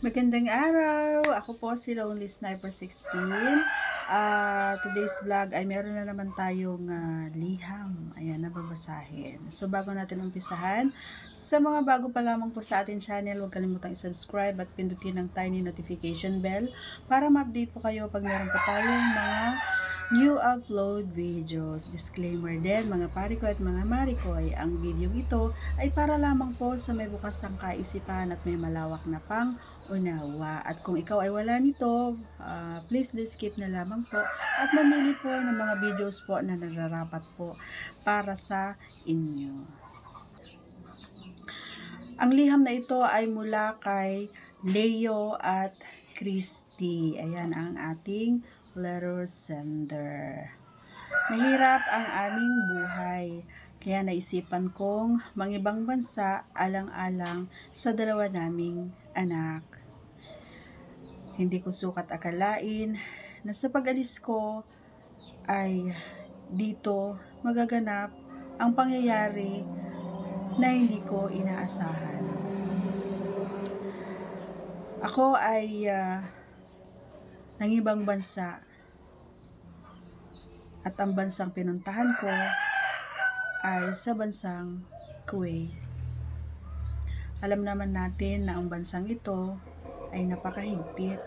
Magandang araw! Ako po si Lonely Sniper 16. Today's vlog ay meron na naman tayong liham. Ayan, nababasahin. So, bago natin umpisahan, sa mga bago pa lamang po sa ating channel, huwag kalimutang i-subscribe at pindutin ang tiny notification bell para ma-update po kayo pag meron pa tayong mga new upload videos. Disclaimer din, mga pari ko at mga mari ko, ay ang video ito ay para lamang po sa may bukas ang kaisipan at may malawak na pang-unawa. At kung ikaw ay wala nito, please do skip na lamang po at mamili po ng mga videos po na nararapat po para sa inyo. Ang liham na ito ay mula kay Leo at Christy. Ayan ang ating letter sender. Mahirap ang aming buhay, kaya naisipan kong mangibang bansa alang-alang sa dalawa naming anak. Hindi ko sukat akalain na sa pag-alis ko ay dito magaganap ang pangyayari na hindi ko inaasahan. Ako ay nangibang bansa. At ang bansang pinuntahan ko ay sa bansang Kuwait. Alam naman natin na ang bansang ito ay napakahigpit.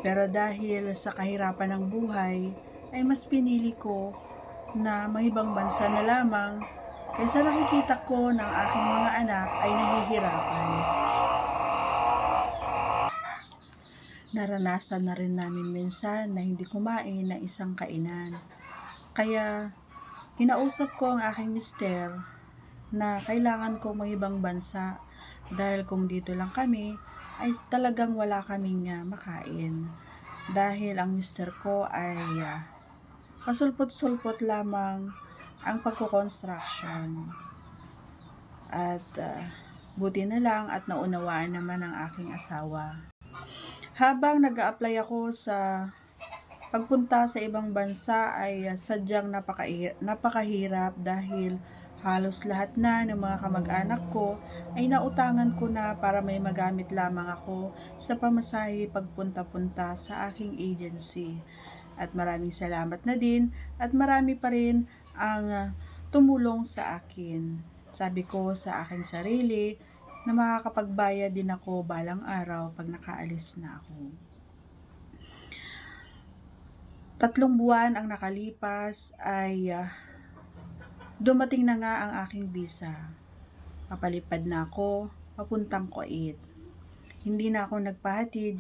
Pero dahil sa kahirapan ng buhay, ay mas pinili ko na mangibang bansa na lamang kaysa nakikita ko ng aking mga anak ay nahihirapan. Naranasan na rin namin minsan na hindi kumain ng isang kainan. Kaya, kinausap ko ang aking mister na kailangan ko mangibang bansa dahil kung dito lang kami, ay talagang wala kaming makain. Dahil ang mister ko ay pasulpot-sulpot lamang ang pagko-construction. At buti na lang at naunawaan naman ang aking asawa. Habang nag-a-apply ako sa pagpunta sa ibang bansa ay sadyang napakahirap dahil halos lahat na ng mga kamag-anak ko ay nautangan ko na para may magamit lamang ako sa pamasahe pagpunta-punta sa aking agency. At maraming salamat na din at marami pa rin ang tumulong sa akin. Sabi ko sa aking sarili na makakapagbayad din ako balang araw pag nakaalis na ako. 3 buwan ang nakalipas ay dumating na nga ang aking visa. Papalipad na ako, papuntang Kuwait. Hindi na ako nagpahatid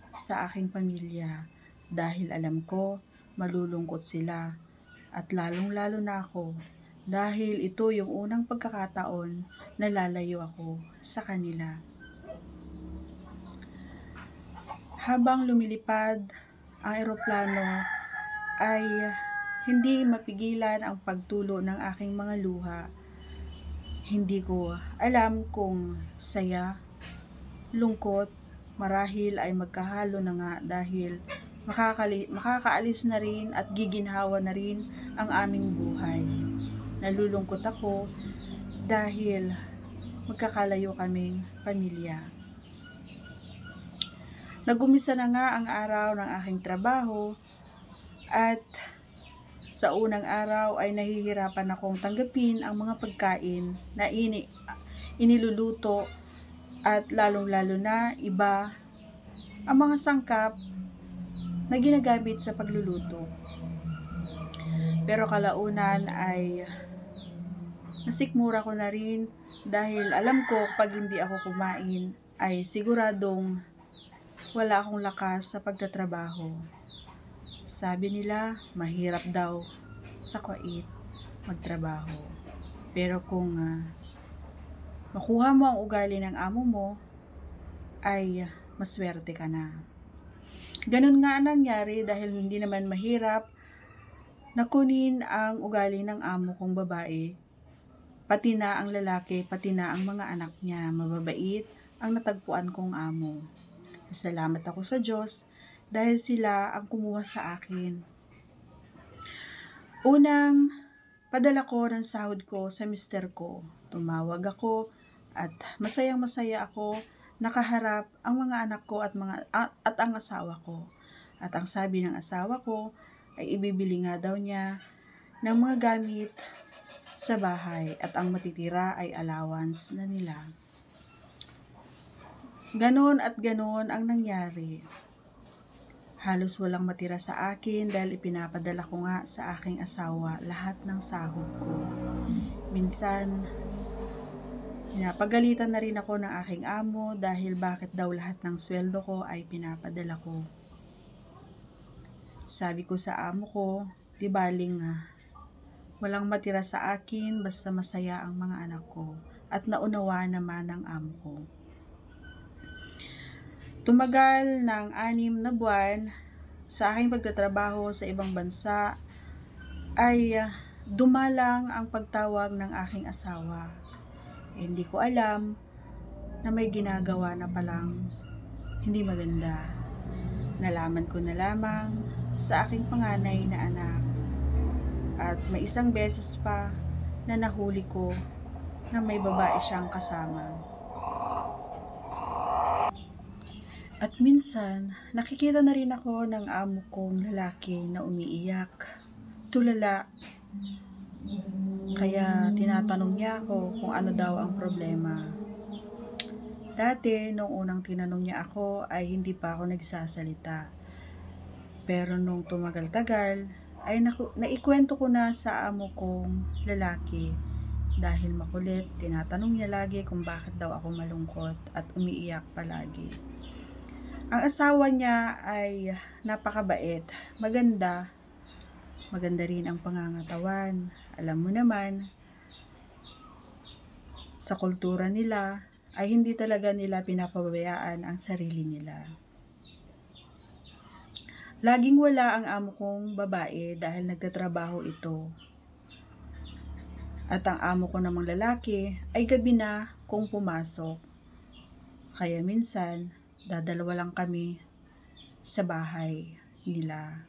sa aking pamilya dahil alam ko malulungkot sila at lalong-lalo na ako dahil ito yung unang pagkakataon na lalayo ako sa kanila. Habang lumilipad ang eroplano ay hindi mapigilan ang pagtulo ng aking mga luha. Hindi ko alam kung saya, lungkot, marahil ay magkahalo na nga dahil makakaalis na rin at giginhawa na rin ang aming buhay. Nalulungkot ako dahil magkakalayo kaming pamilya. Nag-umisa na nga ang araw ng aking trabaho at sa unang araw ay nahihirapan akong tanggapin ang mga pagkain na iniluluto at lalong-lalo na iba ang mga sangkap na ginagamit sa pagluluto. Pero kalaunan ay nasikmura ko na rin dahil alam ko pag hindi ako kumain ay siguradong wala akong lakas sa pagtatrabaho. Sabi nila mahirap daw sa Kuwait magtrabaho. Pero kung makuha mo ang ugali ng amo mo ay maswerte ka na. Ganun nga nangyari dahil hindi naman mahirap na kunin ang ugali ng amo kong babae. Pati na ang lalaki, pati na ang mga anak niya, mababait ang natagpuan kong amo. Salamat ako sa Diyos dahil sila ang kumuha sa akin. Unang padala ko ng sahod ko sa mister ko. Tumawag ako at masayang-masaya ako nakaharap ang mga anak ko at ang asawa ko. At ang sabi ng asawa ko ay ibibili nga daw niya ng mga gamit sa bahay at ang matitira ay allowance na nila. Ganon at ganon ang nangyari. Halos walang matira sa akin dahil ipinapadala ko nga sa aking asawa lahat ng sahod ko. Minsan, pinapagalitan na rin ako ng aking amo dahil bakit daw lahat ng sweldo ko ay pinapadala ko. Sabi ko sa amo ko, di baling walang matira sa akin basta masaya ang mga anak ko at naunawa naman ang amo ko. Tumagal ng 6 na buwan sa aking pagtatrabaho sa ibang bansa ay dumalang ang pagtawag ng aking asawa. Hindi ko alam na may ginagawa na palang hindi maganda. Nalaman ko na lamang sa aking panganay na anak at may isang beses pa na nahuli ko na may babae siyang kasama. At minsan, nakikita na rin ako ng amo kong lalaki na umiiyak, tulala. Kaya tinatanong niya ako kung ano daw ang problema. Dati, nung unang tinanong niya ako ay hindi pa ako nagsasalita. Pero nung tumagal-tagal, ay naikwento ko na sa amo kong lalaki. Dahil makulit, tinatanong niya lagi kung bakit daw ako malungkot at umiiyak palagi. Ang asawa niya ay napakabait, maganda rin ang pangangatawan. Alam mo naman, sa kultura nila ay hindi talaga nila pinapabayaan ang sarili nila. Laging wala ang amo kong babae dahil nagtatrabaho ito. At ang amo ko namang lalaki ay gabi na kung pumasok. Kaya minsan, dadalawa lang kami sa bahay nila.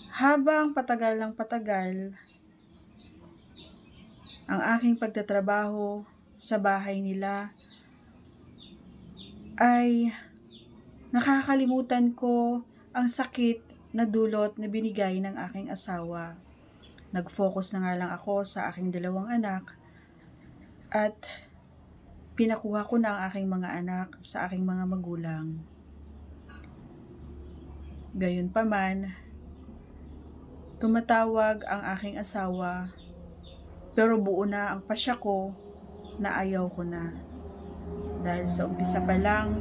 Habang patagal ng patagal, ang aking pagtatrabaho sa bahay nila ay nakakalimutan ko ang sakit na dulot na binigay ng aking asawa. Nag-focus na nga lang ako sa aking 2 anak at pinakuha ko na ang aking mga anak sa aking mga magulang. Gayunpaman, tumatawag ang aking asawa pero buo na ang pasya ko na ayaw ko na. Dahil sa umpisa pa lang,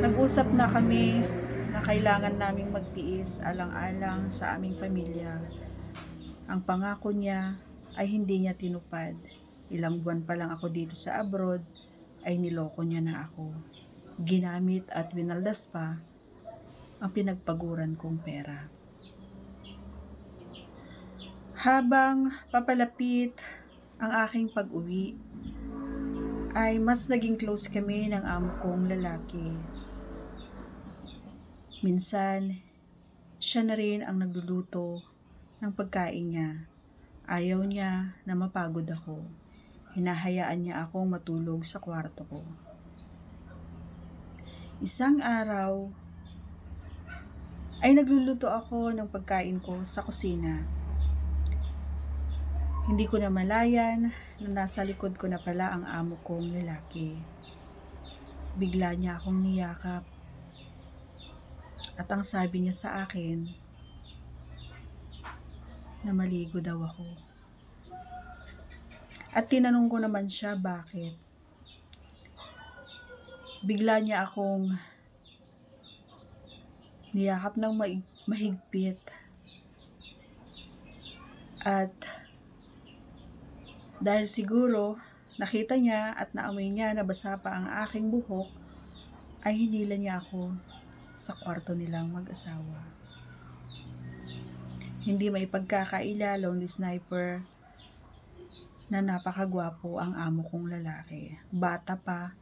nag-usap na kami na kailangan naming magtiis alang-alang sa aming pamilya. Ang pangako niya ay hindi niya tinupad. Ilang buwan pa lang ako dito sa abroad, ay niloko niya na ako. Ginamit at winaldas pa ang pinagpaguran kong pera. Habang papalapit ang aking pag-uwi, ay mas naging close kami ng amo kong lalaki. Minsan, siya na rin ang nagluluto ng pagkain niya. Ayaw niya na mapagod ako. Hinahayaan niya akong matulog sa kwarto ko. Isang araw, ay nagluluto ako ng pagkain ko sa kusina. Hindi ko na malayan na nasa likod ko na pala ang amo kong lalaki. Bigla niya akong niyakap. At ang sabi niya sa akin, na maligo daw ako. At tinanong ko naman siya bakit. Bigla niya akong niyakap ng mahigpit. At dahil siguro nakita niya at naamoy niya na basa pa ang aking buhok, ay hinila niya ako sa kwarto nilang mag-asawa. Hindi may pagkakaila, lonely sniper, na napakagwapo ang amo kong lalaki. Bata pa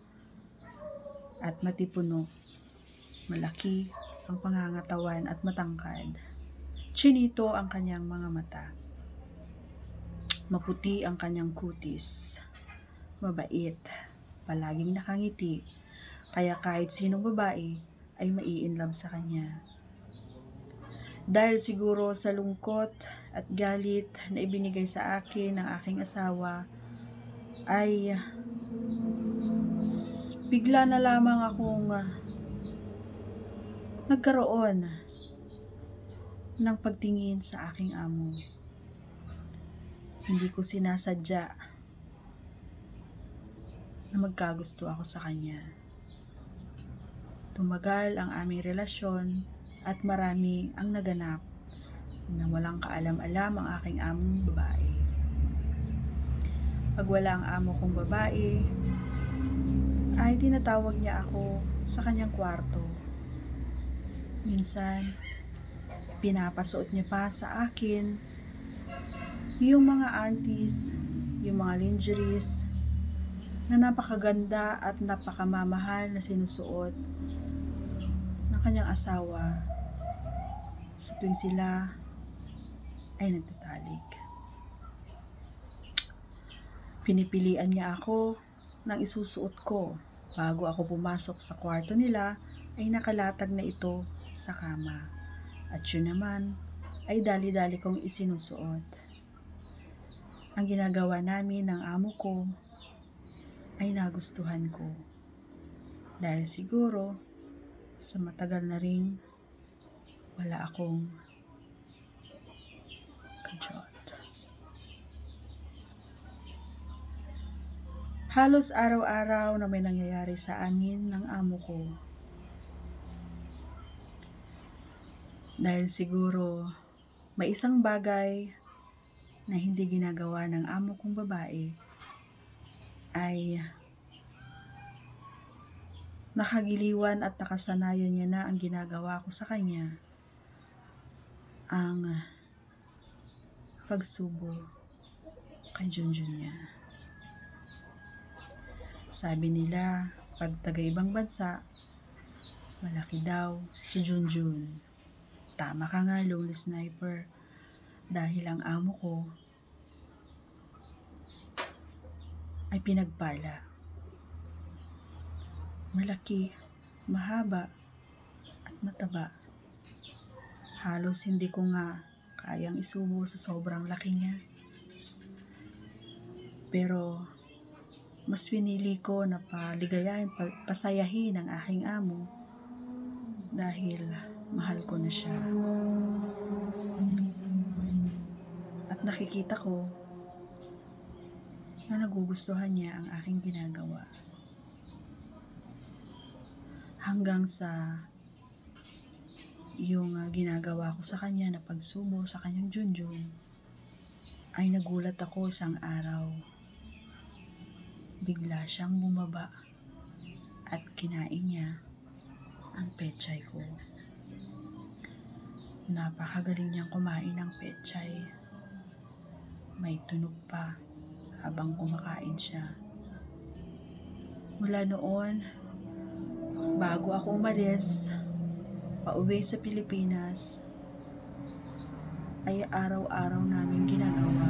at matipuno. Malaki ang pangangatawan at matangkad. Chinito ang kanyang mga mata. Maputi ang kanyang kutis. mabait, palaging nakangiti, kaya kahit sinong babae ay mai-inlove sa kanya. Dahil siguro sa lungkot at galit na ibinigay sa akin ng aking asawa, ay bigla na lamang akong nagkaroon ng pagtingin sa aking amo. Hindi ko sinasadya na magkagusto ako sa kanya. Tumagal ang aming relasyon at marami ang naganap na walang kaalam-alam ang aking among babae. Pag wala ang amo kong babae, ay tinatawag niya ako sa kanyang kwarto. Minsan, pinapasuot niya pa sa akin yung mga aunties, yung mga lingeries na napakaganda at napakamamahal na sinusuot ng kanyang asawa sa tuwing sila ay nagtatalik. Pinipilian niya ako ng isusuot ko. Bago ako pumasok sa kwarto nila, ay nakalatag na ito sa kama. At yun naman ay dali-dali kong isinusuot. Ang ginagawa namin ng amo ko ay nagustuhan ko. Dahil siguro sa matagal na ring wala akong kajot. Halos araw-araw na may nangyayari sa amin ng amo ko. Dahil siguro may isang bagay na hindi ginagawa ng amo kong babae ay nakagiliwan at nakasanayan niya na ang ginagawa ko sa kanya, ang pagsubo kay Junjun niya. Sabi nila, pag taga-ibang bansa, malaki daw si Junjun. Tama ka nga, Lonely Sniper. Dahil ang amo ko ay pinagpala. Malaki, mahaba, at mataba. Halos hindi ko nga kayang isubo sa sobrang laki niya. Pero mas pinili ko na paligayahin, pasayahin ang aking amo dahil mahal ko na siya. At nakikita ko na nagugustuhan niya ang aking ginagawa. Hanggang sa yung ginagawa ko sa kanya na pagsubo sa kanyang Junjun, ay nagulat ako isang araw. Bigla siyang bumaba at kinain niya ang pechay ko. Napakagaling niyang kumain ng pechay. May tunog pa habang kumakain siya. Mula noon, bago ako umalis, pauwi sa Pilipinas, ay araw-araw namin ginagawa.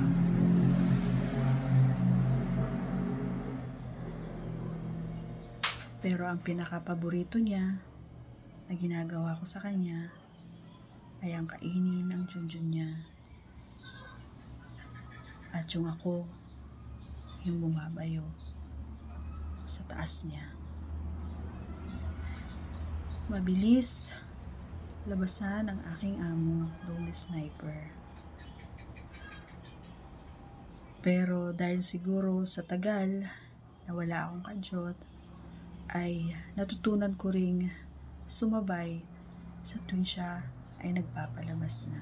Pero ang pinaka-paborito niya na ginagawa ko sa kanya ay ang kainin ng Junjun niya. At yung ako, yung bumabayo sa taas niya. Mabilis labasan ang aking amo, Lonely Sniper. Pero dahil siguro sa tagal na wala akong kajot, ay natutunan ko ring sumabay sa tuwing siya ay nagpapalabas na.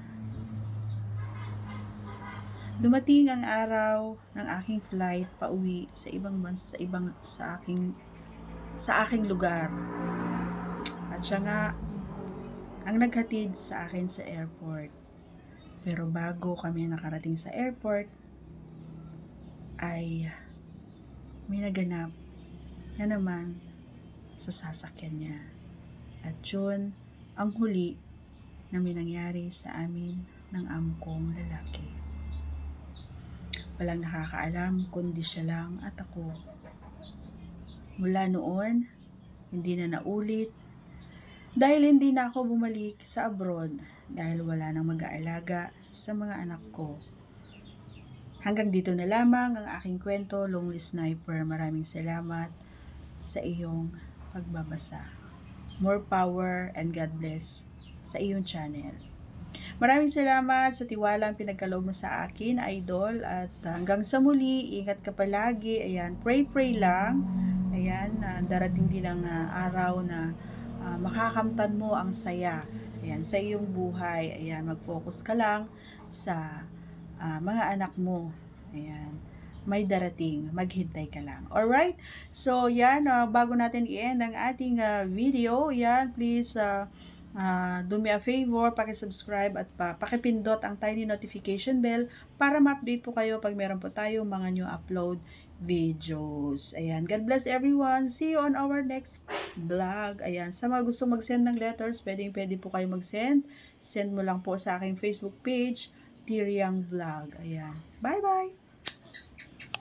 Dumating ang araw ng aking flight pauwi sa ibang bansa, sa aking lugar. At siya nga ang naghatid sa akin sa airport. Pero bago kami nakarating sa airport, ay may naganap na naman sa sasakyan niya. At yun ang huli na may nangyari sa amin ng amo kong lalaki. Walang nakakaalam kundi siya lang at ako Mula noon, hindi na naulit. Dahil hindi na ako bumalik sa abroad dahil wala nang mag-aalaga sa mga anak ko. Hanggang dito na lamang ang aking kwento, Lonely Sniper. Maraming salamat sa iyong pagbabasa. More power and God bless sa iyong channel. Maraming salamat sa tiwalang pinagkaloob mo sa akin, idol. At hanggang sa muli, ingat ka palagi. Ayan, pray lang. Ayan, darating din ang araw na makakamtan mo ang saya. Ayan, sa iyong buhay. Ayan, mag-focus ka lang sa mga anak mo. Ayan, may darating, maghintay ka lang. Alright? So, yan, bago natin i-end ang ating video, yan, please do me a favor, paki-subscribe at pakipindot ang tiny notification bell para ma-update po kayo pag meron po tayong mga new upload videos. Ayan, God bless everyone. See you on our next vlog. Ayan, sa mga gusto mag-send ng letters, pwede po kayo mag-send. Send mo lang po sa aking Facebook page, Tiriang Vlog. Ayan, bye-bye!